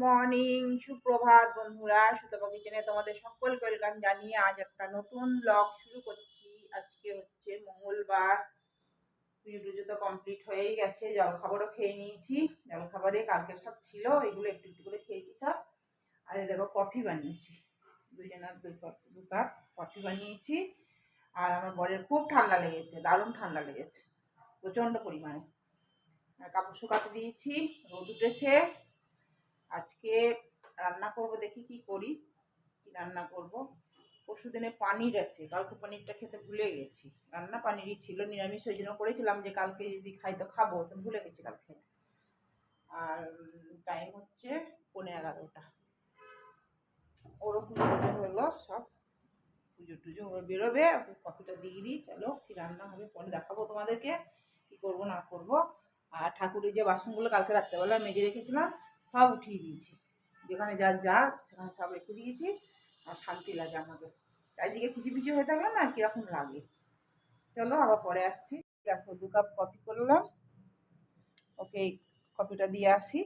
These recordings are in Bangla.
মর্নিং, সুপ্রভাত বন্ধুরা। সুতপা কিচেনে তোমাদের সকলকে ওয়েলকাম জানিয়ে আজ একটা নতুন ব্লগ শুরু করছি। আজকে হচ্ছে মঙ্গলবার, পুজো টুজো তো কমপ্লিট হয়েই গেছে, জলখাবারও খেয়ে নিয়েছি। জলখাবারে কালকের সব ছিল, এগুলো একটু একটু করে খেয়েছি সব। আর এই দেখো কফি বানিয়েছি, দুজনের দু কাপ কফি বানিয়েছি। আর আমার বরের খুব ঠান্ডা লেগেছে, দারুণ ঠান্ডা লেগেছে প্রচণ্ড পরিমাণে। কাপড় শুকাতে দিয়েছি, রোদ উঠেছে। আজকে রান্না করব, দেখি কি করি, কি রান্না করব। পরশু দিনে পানির আছে, কালকে পানিরটা খেতে ভুলে গেছি। রান্না পানিরই ছিল, নিরামিষ ওই জন্য করেছিলাম যে কালকে যদি খাই তো খাবো, তো ভুলে গেছি কালকে খেতে। আর টাইম হচ্ছে 11:30। ওরও পুজো টুজো হলো, সব পুজো টুজো বেরোবে, ওকে কফিটা দিয়ে দিই। চলো কি রান্না হবে পরে দেখাবো তোমাদেরকে, কি করব না করব। আর ঠাকুরের যে বাসনগুলো কালকে রাত্রেবেলা মেজে রেখেছিলাম সব উঠিয়ে দিয়েছি, যেখানে যা যা সেখানে সব রেখে দিয়েছি। আর শান্তি লাগে আমাকে, চারিদিকে কিছু কিছু হয়ে থাকলে না কীরকম লাগে। চলো আবার পরে আসছি। দেখো 2 কাপ কফি করলাম, ওকে কফিটা দিয়ে আসি।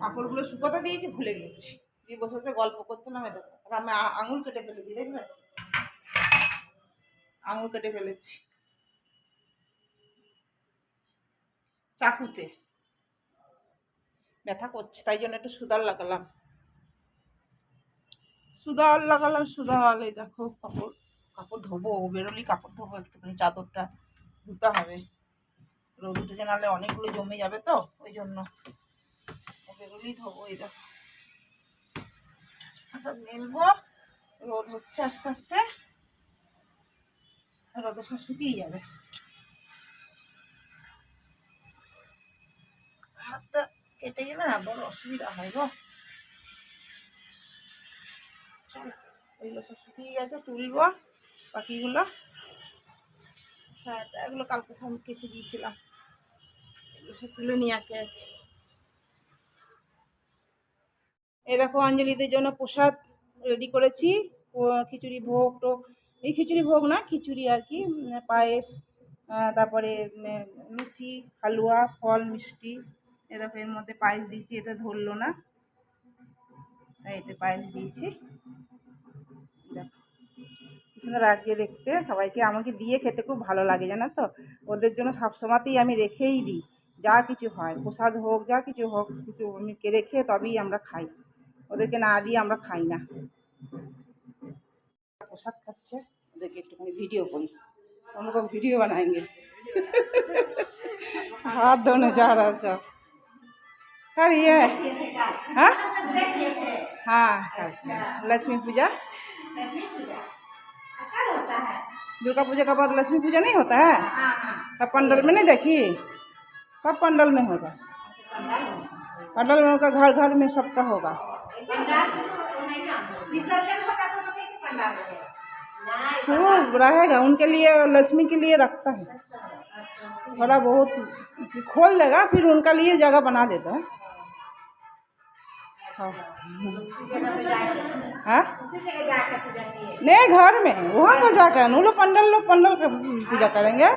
কাপড়গুলো শুকোতে দিয়েছি, ভুলে গেছি, দিয়ে বসে বসে গল্প করছিলাম। দেখো আমি আঙুল কেটে ফেলেছি, দেখবে আঙুল কেটে ফেলেছি চাকুতে, ব্যথা করছে তাই জন্য একটু সুদাল। এই দেখো কাপড় কাপড় ধোবো, বেরোলি কাপড় ধোবো, একটুখানি চাদরটা ধুতে হবে। রোদ উঠেছে, নাহলে অনেকগুলো জমে যাবে, তো ওই জন্য বেরোলি ধোবো। এই দেখো সব মেলবো, রোদ হচ্ছে আস্তে আস্তে, রোদে সব শুকিয়ে যাবে। হাতটা কেটে গেলে না বড় অসুবিধা হয় গো। ওইগুলো সব শুকিয়ে গেছে, তুলবো বাকিগুলো। এগুলো কালকে সব কেচে দিয়েছিলাম, এগুলো সব তুলে নিয়ে একে। এই দেখো অঞ্জলিদের জন্য প্রসাদ রেডি করেছি, খিচুড়ি ভোগ টোগ, এই খিচুড়ি ভোগ না, খিচুড়ি আর কি, পায়েস, তারপরে লুচি, হালুয়া, ফল, মিষ্টি। এ দেখো এর মধ্যে পায়েস দিয়েছি, এটা ধরলো না তাই এতে পায়েস দিয়েছি। দেখো কি সুন্দর লাগছে দেখতে, সবাইকে আমাকে দিয়ে খেতে খুব ভালো লাগে জানো তো। ওদের জন্য সবসময়তেই আমি রেখেই দিই, যা কিছু হয় প্রসাদ হোক যা কিছু হোক, কিছু আমি রেখে তবেই আমরা খাই, ওদেরকে না দিয়ে আমরা খাই না। প্রসাদ খাচ্ছে, ওদেরকে একটুখানি ভিডিও করি, हम लोग वीडियो बनाएंगे। हाथ धोने जा रहा है सब, करिए। हाँ हाँ, लक्ष्मी पूजा, दुर्गा पूजा के बाद लक्ष्मी पूजा नहीं होता है? सब पंडल में नहीं देखी, सब पंडल में होगा, पंडल में होगा, घर घर में सबका होगा। खूब रहेगा, उनके लिए लक्ष्मी के लिए रखता है, थोड़ा बहुत खोल देगा, फिर उनका लिए जगह बना देता है। हाँ नहीं, घर में वहाँ पर जाकर वो लोग पंडल का पूजा करेंगे,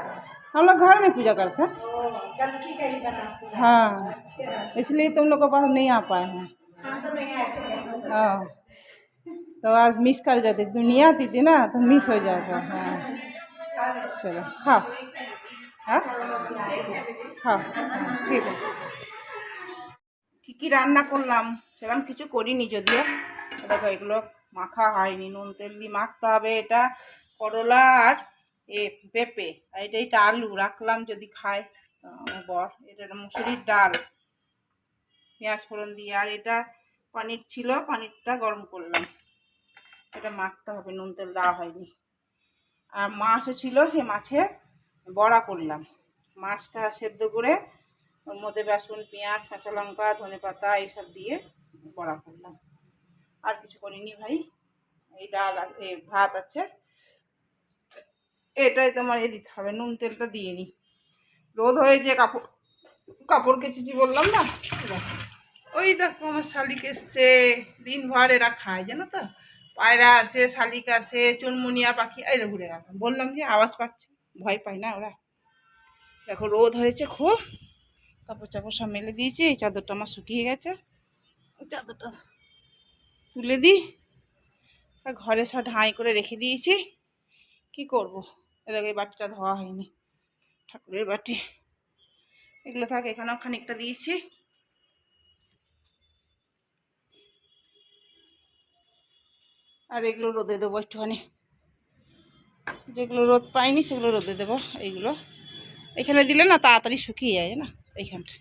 हम लोग घर में पूजा करते हैं। हाँ इसलिए तुम लोग के पास नहीं आ पाए हैं। हाँ तो आज मिस कर जाती, दुनिया आती थी ना तो मिस हो जाता। हाँ चलो खाओ, हाँ খাও, ঠিক আছে। কী কী রান্না করলাম সেরকম কিছু করিনি যদিও, দেখো এগুলো মাখা হয়নি, নুন তেল দিয়ে মাখতে হবে। এটা করলা আর পেঁপে, আর এটা আলু রাখলাম যদি খায় আমার বর। এটা মুসুরির ডাল পেঁয়াজ ফোড়ন দিয়ে, আর এটা পনির ছিল, পনিরটা গরম করলাম, এটা মাখতে হবে, নুন তেল দেওয়া হয়নি। আর মাছও ছিল, সে মাছের বড়া করলাম, মাছটা সেদ্ধ করে ওর মধ্যে বেসন, পেঁয়াজ, কাঁচা লঙ্কা, ধনেপাতা এইসব দিয়ে বড়া করলাম। আর কিছু করিনি ভাই। এই ডাল ভাত আছে, এটাই তোমার দিতে হবে, নুন তেলটা দিয়ে নি। রোদ হয়েছে, কাপড় কেচেছি বললাম না। ওই দেখো আমার শালিক এসছে, দিনভর এরা খায় জানো তো, পায়রা আসে, শালিক আসে, চুনমুনিয়া পাখি, এই তো ঘুরে গেল। বললাম যে আওয়াজ পাচ্ছে, ভয় পায় না ওরা। দেখো রোদ হয়েছে খুব, কাপড় চাপড় সব মেলে দিয়েছি। এই চাদরটা আমার শুকিয়ে গেছে, চাদরটা তুলে দিই। আর ঘরে সব ঢাই করে রেখে দিয়েছি, কি করব। এদিকে এই বাটিটা ধোয়া হয়নি, ঠাকুরের বাটি, এগুলো থাকে। এখানেও খানিকটা দিয়েছি। আর এগুলো রোদে দেবো একটুখানি, যেগুলো রোদ পাইনি সেগুলো রোদে দেবো। এইগুলো এখানে দিলে না তাড়াতাড়ি শুকিয়ে যায় না, এইখানটা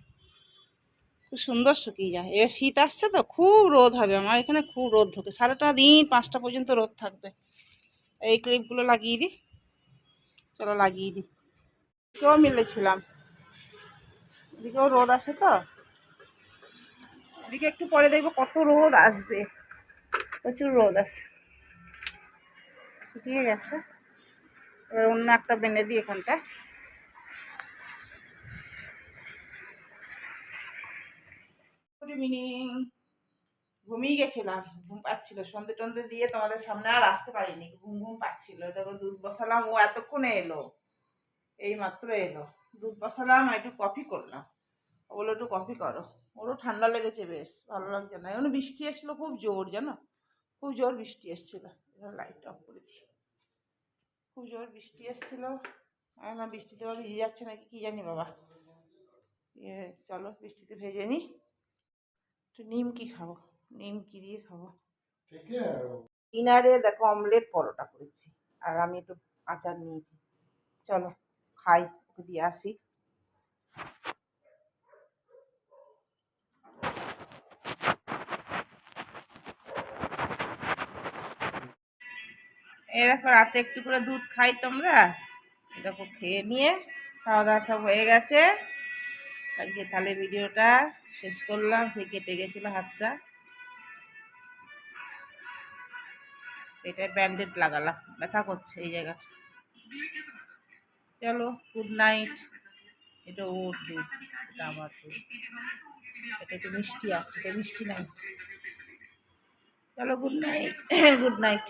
খুব সুন্দর শুকিয়ে যায়। এবার শীত আসছে তো খুব রোদ হবে, আমার এখানে খুব রোদ ঢোকে, সারাটা দিন 5টা পর্যন্ত রোদ থাকবে। এই ক্লিপগুলো লাগিয়ে দিই, চলো লাগিয়ে দিই। কেউ মিলেছিলাম, এদিকেও রোদ আসে তো, এদিকে একটু পরে দেখবো কত রোদ আসবে, প্রচুর রোদ আসে। শুকিয়ে গেছে, এবার অন্য একটা বেঁধে দিই এখানটা। Good evening. ঘুমিয়ে গেছিলাম, ঘুম পাচ্ছিল, সন্ধে টন্ধে দিয়ে তোমাদের সামনে আর আসতে পারিনি, ঘুম ঘুম পাচ্ছিল। দেখো দুধ বসালাম, ও এতক্ষণে এলো, এই মাত্র এলো। দুধ বসালাম, একটু কফি করলাম। ও বললো একটু কফি করো। ওরও ঠান্ডা লেগেছে, বেশ ভালো লাগছে না। এখন বৃষ্টি এসলো খুব জোর, জানো, খুব জোর বৃষ্টি এসছিল। লাইট অফ করেছি, খুব জোর বৃষ্টি এসছিল। না বৃষ্টিতে আবার ভিজে যাচ্ছে নাকি কি জানি বাবা। চলো বৃষ্টিতে ভেজে নিই। একটু নিমকি খাবো, নিমকি দিয়ে খাবো। ডিনারে দেখো অমলেট পরোটা করেছি, আর আমি একটু আচার নিয়েছি। চলো খাই, ওকে দিয়ে আসি। এই দেখো রাতে একটু করে দুধ খাই তোমরা, দেখো খেয়ে নিয়ে খাওয়া দাওয়া সব হয়ে গেছে। আজকে তাহলে ভিডিওটা শেষ করলাম। সে কেটে গেছিলো হাতটা, এটা ব্যান্ডেড লাগালাম, ব্যথা করছে এই জায়গাটা। চলো গুড নাইট। এটা ওর দুধ, এটা আমার দুধ, এটা একটু মিষ্টি আছে, এটা মিষ্টি নাই। চলো গুড নাইট, গুড নাইট।